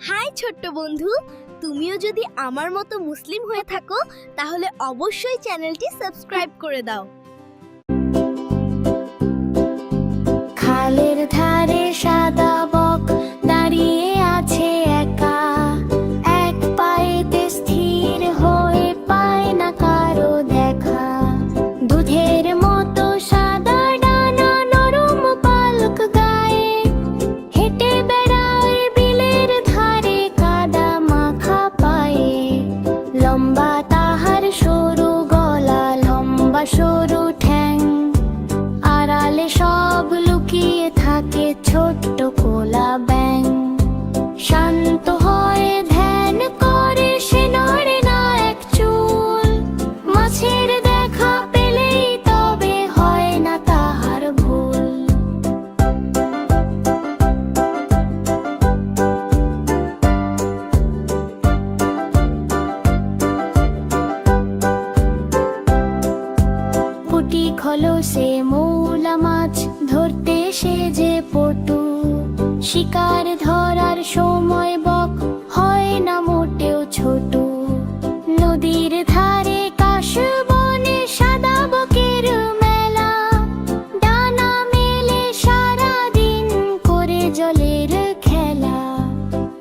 High ছোট্ট বন্ধু, তুমিও যদি আমার মতো মুসলিম হয়ে থাকো তাহলে অবশ্যই চ্যানেলটি সাবস্ক্রাইব করে দাও। খালের ধারে সাদা বক দাঁড়িয়ে আছে একা, এক পায়েতে স্থির হয়ে পায় না কারো দেখা। দুধের মতো সাদা ডানা, নরম পালক গায়ে, হেঁটে বেড়ায় বিলের ধারে কাদা মাখা পায়ে। লম্বা তাহার সরু গলা, লম্বা সরু ঠ্যাং, আড়ালে সব লুকিয়ে থাকে ছোট্ট কোলা ব্যাং। শান্ত হয়ে ধ্যান করে সে নড়ে না এক চুল, মাছের দেখা পেলেই তবে হয় না তাহার ভুল। পুটি খোলসে মৌলা মাছ ধরতে সে যে পটু, শিকার ধরার সময় বক হয় না মোটেও ছোট। নদীর ধারে কাশবনে সাদা বকের মেলা, ডানা মেলে সারা দিন করে জলের খেলা।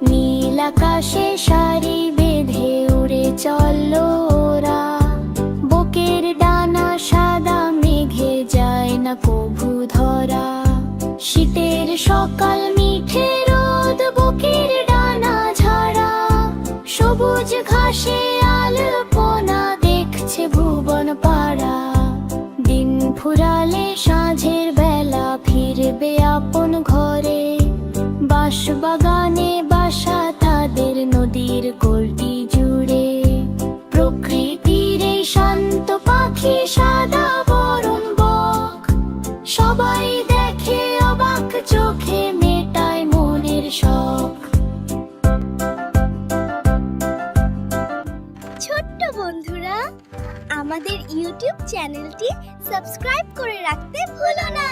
নীল আকাশে সারি বেঁধে উড়ে চলল ওরা, বকের ডানা সাদা মেঘে যায় না কভু ধরা। শীতের সকাল মিঠে রোদ, বকের ডানা ঝাড়া, সবুজ ঘাসে আলপনা দেখছে ভুবন পাড়া। দিন ফুরালে সাঁঝের বেলা ফিরবে আপন ঘরে, বাঁশ বাগানে বাসা তাদের নদীর কোলটি জুড়ে। প্রকৃতির এই শান্ত পাখি সাদা বরণ বক, সবাই দেখে অবাক চোখে, মেটায় মনের শখ। ছোট্ট বন্ধুরা, আমাদের ইউটিউব চ্যানেলটি সাবস্ক্রাইব করে রাখতে ভুলো না।